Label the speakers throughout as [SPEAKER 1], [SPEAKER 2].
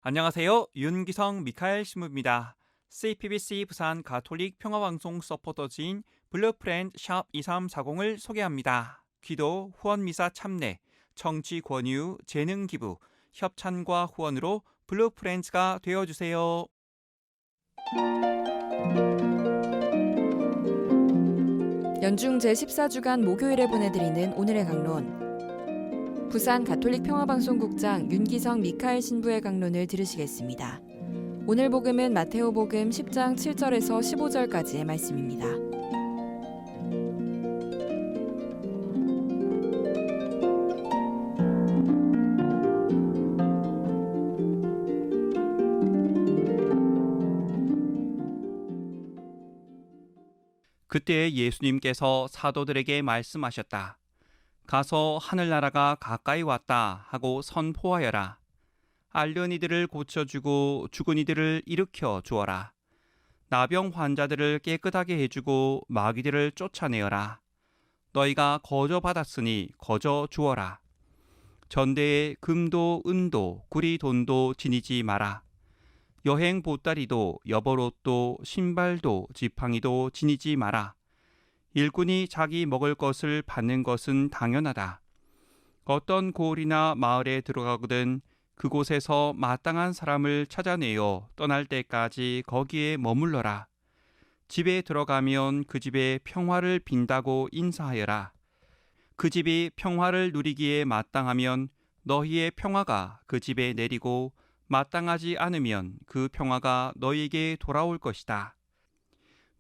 [SPEAKER 1] 안녕하세요. 윤기성 미카엘 신부입니다. CPBC 부산 가톨릭 평화방송 서포터즈인 블루프렌드 샵 2340을 소개합니다. 기도, 후원미사 참내, 정치 권유, 재능 기부, 협찬과 후원으로 블루프렌즈가 되어주세요.
[SPEAKER 2] 연중 제14주간 목요일에 보내드리는 오늘의 강론. 부산 가톨릭 평화방송국장 윤기성 미카엘 신부의 강론을 들으시겠습니다. 오늘 복음은 마테오복음 10장 7절에서 15절까지의 말씀입니다.
[SPEAKER 1] 그때 예수님께서 사도들에게 말씀하셨다. 가서 하늘나라가 가까이 왔다 하고 선포하여라. 앓는 이들을 고쳐주고 죽은 이들을 일으켜 주어라. 나병 환자들을 깨끗하게 해주고 마귀들을 쫓아내어라. 너희가 거저 받았으니 거저 주어라. 전대에 금도 은도 구리 돈도 지니지 마라. 여행 보따리도 여벌옷도 신발도 지팡이도 지니지 마라. 일꾼이 자기 먹을 것을 받는 것은 당연하다. 어떤 고을이나 마을에 들어가거든 그곳에서 마땅한 사람을 찾아내어 떠날 때까지 거기에 머물러라. 집에 들어가면 그 집에 평화를 빈다고 인사하여라. 그 집이 평화를 누리기에 마땅하면 너희의 평화가 그 집에 내리고 마땅하지 않으면 그 평화가 너희에게 돌아올 것이다.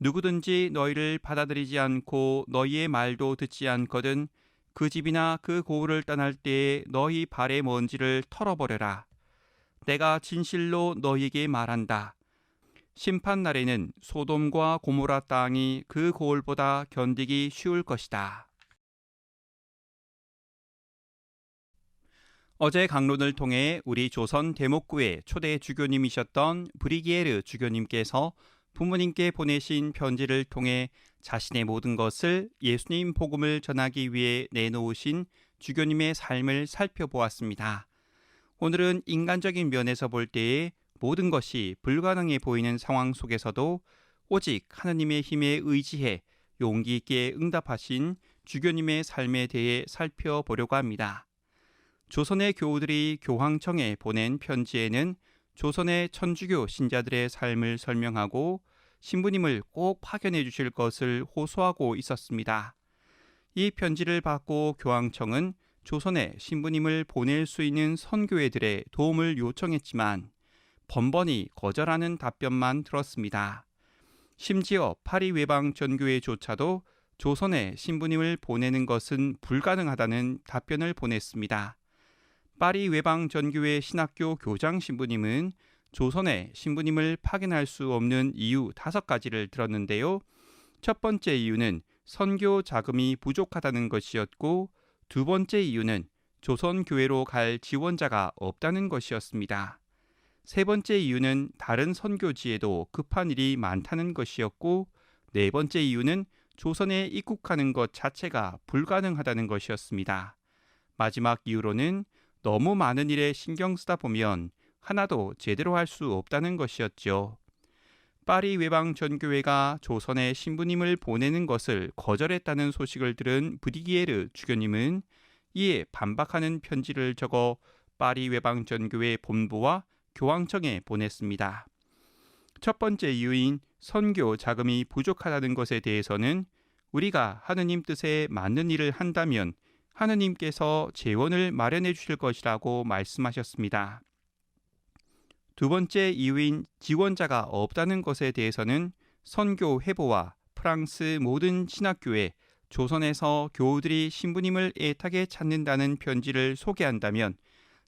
[SPEAKER 1] 누구든지 너희를 받아들이지 않고 너희의 말도 듣지 않거든 그 집이나 그 고을을 떠날 때에 너희 발의 먼지를 털어버려라. 내가 진실로 너희에게 말한다. 심판날에는 소돔과 고모라 땅이 그 고을보다 견디기 쉬울 것이다. 어제 강론을 통해 우리 조선 대목구의 초대 주교님이셨던 브리기에르 주교님께서 부모님께 보내신 편지를 통해 자신의 모든 것을 예수님 복음을 전하기 위해 내놓으신 주교님의 삶을 살펴보았습니다. 오늘은 인간적인 면에서 볼 때에 모든 것이 불가능해 보이는 상황 속에서도 오직 하느님의 힘에 의지해 용기 있게 응답하신 주교님의 삶에 대해 살펴보려고 합니다. 조선의 교우들이 교황청에 보낸 편지에는 조선의 천주교 신자들의 삶을 설명하고 신부님을 꼭 파견해 주실 것을 호소하고 있었습니다. 이 편지를 받고 교황청은 조선에 신부님을 보낼 수 있는 선교회들의 도움을 요청했지만 번번이 거절하는 답변만 들었습니다. 심지어 파리 외방 전교회조차도 조선에 신부님을 보내는 것은 불가능하다는 답변을 보냈습니다. 파리 외방 전교회 신학교 교장 신부님은 조선에 신부님을 파견할 수 없는 이유 5가지를 들었는데요. 첫 번째 이유는 선교 자금이 부족하다는 것이었고, 두 번째 이유는 조선 교회로 갈 지원자가 없다는 것이었습니다. 세 번째 이유는 다른 선교지에도 급한 일이 많다는 것이었고, 네 번째 이유는 조선에 입국하는 것 자체가 불가능하다는 것이었습니다. 마지막 이유로는 너무 많은 일에 신경 쓰다 보면 하나도 제대로 할 수 없다는 것이었죠. 파리 외방 전교회가 조선에 신부님을 보내는 것을 거절했다는 소식을 들은 브리기에르 주교님은 이에 반박하는 편지를 적어 파리 외방 전교회 본부와 교황청에 보냈습니다. 첫 번째 이유인 선교 자금이 부족하다는 것에 대해서는 우리가 하느님 뜻에 맞는 일을 한다면 하느님께서 재원을 마련해 주실 것이라고 말씀하셨습니다. 두 번째 이유인 지원자가 없다는 것에 대해서는 선교 회보와 프랑스 모든 신학교에 조선에서 교우들이 신부님을 애타게 찾는다는 편지를 소개한다면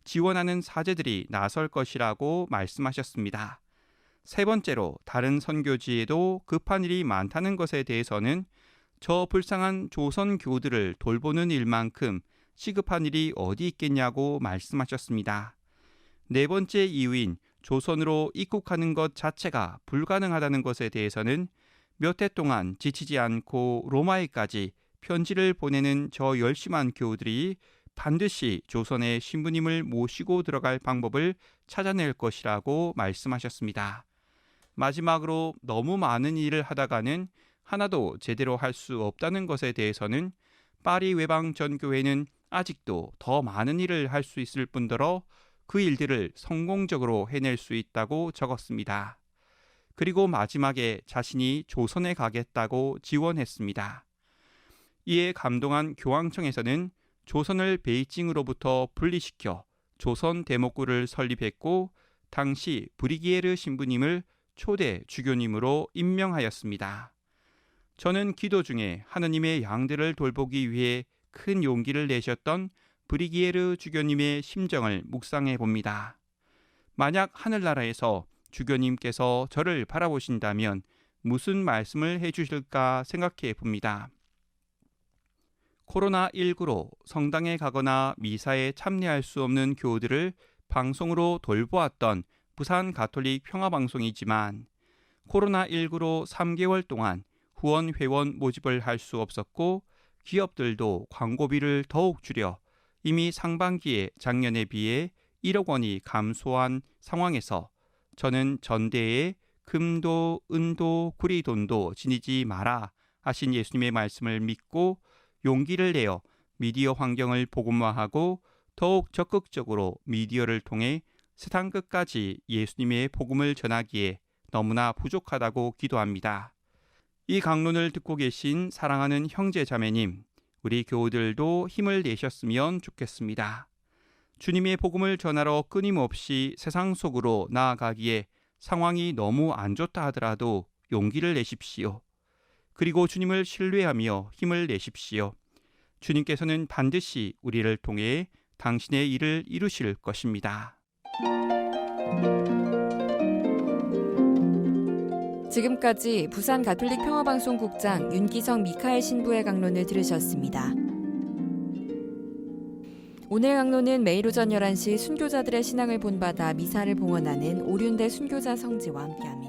[SPEAKER 1] 지원하는 사제들이 나설 것이라고 말씀하셨습니다. 세 번째로 다른 선교지에도 급한 일이 많다는 것에 대해서는 저 불쌍한 조선 교우들을 돌보는 일만큼 시급한 일이 어디 있겠냐고 말씀하셨습니다. 네 번째 이유인 조선으로 입국하는 것 자체가 불가능하다는 것에 대해서는 몇 해 동안 지치지 않고 로마에까지 편지를 보내는 저 열심한 교우들이 반드시 조선의 신부님을 모시고 들어갈 방법을 찾아낼 것이라고 말씀하셨습니다. 마지막으로 너무 많은 일을 하다가는 하나도 제대로 할 수 없다는 것에 대해서는 파리 외방 전교회는 아직도 더 많은 일을 할 수 있을 뿐더러 그 일들을 성공적으로 해낼 수 있다고 적었습니다. 그리고 마지막에 자신이 조선에 가겠다고 지원했습니다. 이에 감동한 교황청에서는 조선을 베이징으로부터 분리시켜 조선 대목구를 설립했고 당시 브리기에르 신부님을 초대 주교님으로 임명하였습니다. 저는 기도 중에 하느님의 양들을 돌보기 위해 큰 용기를 내셨던 브리기에르 주교님의 심정을 묵상해 봅니다. 만약 하늘나라에서 주교님께서 저를 바라보신다면 무슨 말씀을 해주실까 생각해 봅니다. 코로나19로 성당에 가거나 미사에 참여할 수 없는 교우들을 방송으로 돌보았던 부산 가톨릭 평화방송이지만 코로나19로 3개월 동안 후원 회원 모집을 할 수 없었고 기업들도 광고비를 더욱 줄여 이미 상반기에 작년에 비해 1억 원이 감소한 상황에서 저는 전대에 금도 은도 구리돈도 지니지 마라 하신 예수님의 말씀을 믿고 용기를 내어 미디어 환경을 복음화하고 더욱 적극적으로 미디어를 통해 세상 끝까지 예수님의 복음을 전하기에 너무나 부족하다고 기도합니다. 이 강론을 듣고 계신 사랑하는 형제 자매님, 우리 교우들도 힘을 내셨으면 좋겠습니다. 주님의 복음을 전하러 끊임없이 세상 속으로 나아가기에 상황이 너무 안 좋다 하더라도 용기를 내십시오. 그리고 주님을 신뢰하며 힘을 내십시오. 주님께서는 반드시 우리를 통해 당신의 일을 이루실 것입니다.
[SPEAKER 2] 지금까지 부산 가톨릭 평화방송국장 윤기성 미카엘 신부의 강론을 들으셨습니다. 오늘 강론은 매일 오전 11시 순교자들의 신앙을 본받아 미사를 봉헌하는 오륜대 순교자 성지와 함께합니다.